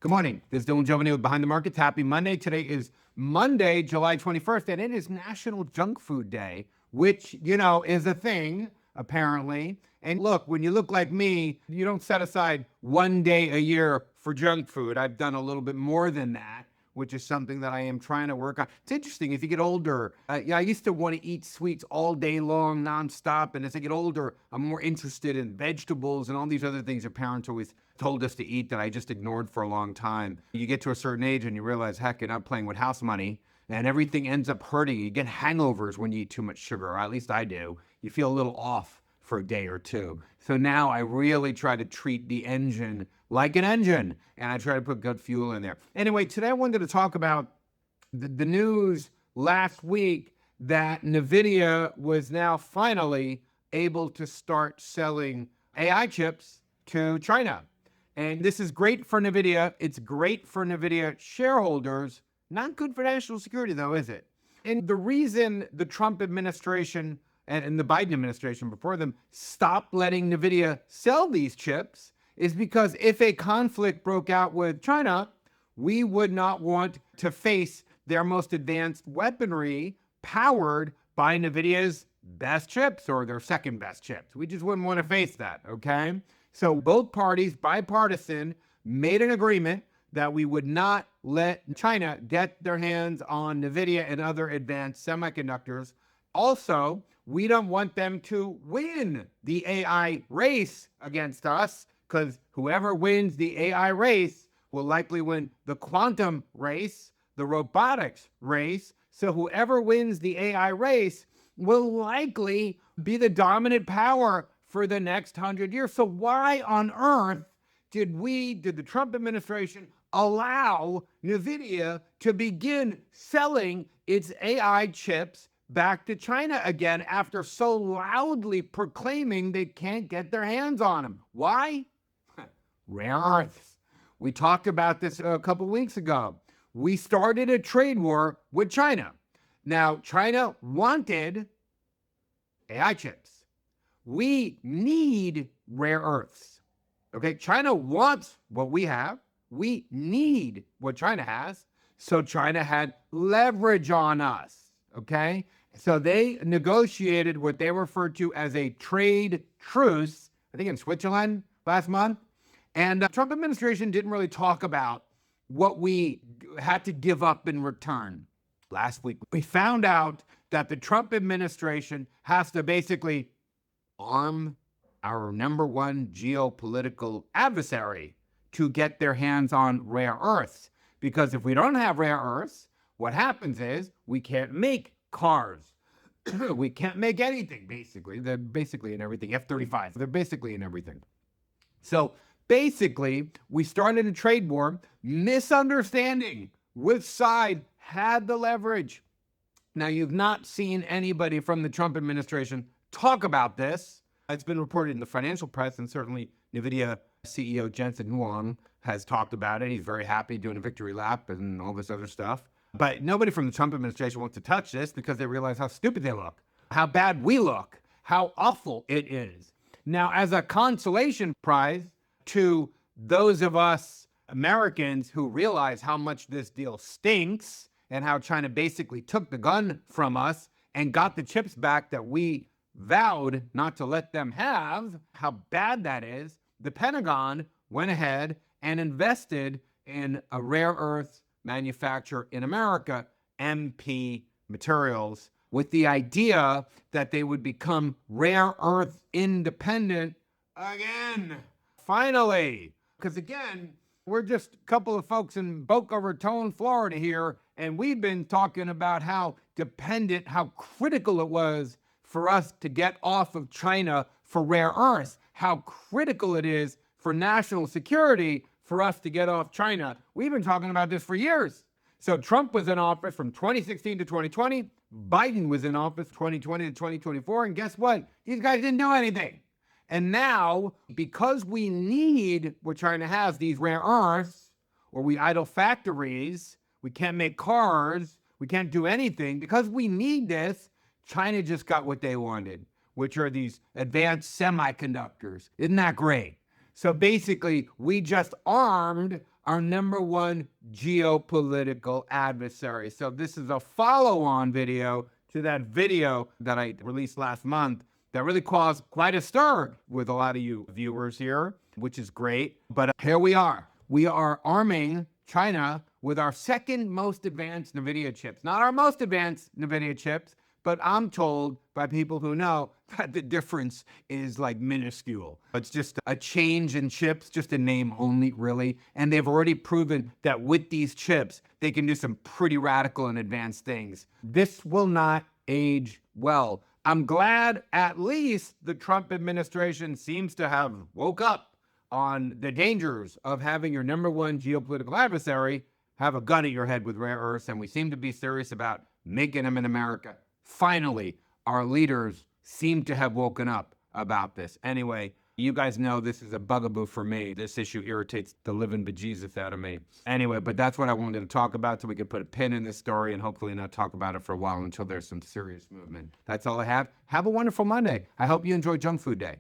Good morning. This is Dylan Jovine with Behind the Markets. Happy Monday. Today is Monday, July 21st, and it is National Junk Food Day, which, is a thing, apparently. And look, when you look like me, you don't set aside one day a year for junk food. I've done a little bit more than that, which is something that I am trying to work on. It's interesting, if you get older, I used to want to eat sweets all day long, nonstop. And as I get older, I'm more interested in vegetables and all these other things your parents always told us to eat that I just ignored for a long time. You get to a certain age and you realize, heck, you're not playing with house money and everything ends up hurting. You get hangovers when you eat too much sugar, or at least I do. You feel a little off for a day or two. So now I really try to treat the engine like an engine, and I try to put good fuel in there. Anyway, today I wanted to talk about the news last week that Nvidia was now finally able to start selling AI chips to China. And this is great for Nvidia. It's great for Nvidia shareholders. Not good for national security, though, is it? And the reason the Trump administration and the Biden administration before them stopped letting Nvidia sell these chips is because if a conflict broke out with China, we would not want to face their most advanced weaponry powered by Nvidia's best chips or their second best chips. We just wouldn't want to face that, okay? So both parties, bipartisan, made an agreement that we would not let China get their hands on Nvidia and other advanced semiconductors. Also, we don't want them to win the AI race against us, because whoever wins the AI race will likely win the quantum race, the robotics race. So whoever wins the AI race will likely be the dominant power for the next 100 years. So why on earth did the Trump administration allow Nvidia to begin selling its AI chips back to China again after so loudly proclaiming they can't get their hands on them? Why? Rare earths. We talked about this a couple weeks ago. We started a trade war with China. Now, China wanted AI chips. We need rare earths. Okay, China wants what we have. We need what China has. So China had leverage on us. Okay, so they negotiated what they referred to as a trade truce, I think in Switzerland last month. And the Trump administration didn't really talk about what we had to give up in return. Last week, we found out that the Trump administration has to basically arm our number one geopolitical adversary to get their hands on rare earths. Because if we don't have rare earths, what happens is we can't make cars. We can't make anything, basically. They're basically in everything. F-35, they're basically in everything. So basically, we started a trade war, misunderstanding which side had the leverage. Now, you've not seen anybody from the Trump administration talk about this. It's been reported in the financial press, and certainly Nvidia CEO Jensen Huang has talked about it. He's very happy doing a victory lap and all this other stuff. But nobody from the Trump administration wants to touch this because they realize how stupid they look, how bad we look, how awful it is. Now, as a consolation prize to those of us Americans who realize how much this deal stinks and how China basically took the gun from us and got the chips back that we vowed not to let them have, how bad that is, the Pentagon went ahead and invested in a rare earth manufacturer in America, MP Materials, with the idea that they would become rare earth independent again. Finally, because again, we're just a couple of folks in Boca Raton, Florida here, and we've been talking about how dependent, how critical it was for us to get off of China for rare earths, how critical it is for national security for us to get off China. We've been talking about this for years. So Trump was in office from 2016 to 2020. Biden was in office 2020 to 2024. And guess what? These guys didn't do anything. And now, because we need what China has, these rare earths, or we idle factories, we can't make cars, we can't do anything. Because we need this, China just got what they wanted, which are these advanced semiconductors. Isn't that great? So basically, we just armed our number one geopolitical adversary. So this is a follow-on video to that video that I released last month that really caused quite a stir with a lot of you viewers here, which is great. But here we are. We are arming China with our second most advanced Nvidia chips. Not our most advanced Nvidia chips, but I'm told by people who know that the difference is like minuscule. It's just a change in chips, just a name only, really. And they've already proven that with these chips, they can do some pretty radical and advanced things. This will not age well. I'm glad at least the Trump administration seems to have woke up on the dangers of having your number one geopolitical adversary have a gun at your head with rare earths, and we seem to be serious about making them in America. Finally, our leaders seem to have woken up about this. Anyway, you guys know this is a bugaboo for me. This issue irritates the living bejesus out of me. Anyway, but that's what I wanted to talk about so we could put a pin in this story and hopefully not talk about it for a while until there's some serious movement. That's all I have. Have a wonderful Monday. I hope you enjoy Junk Food Day.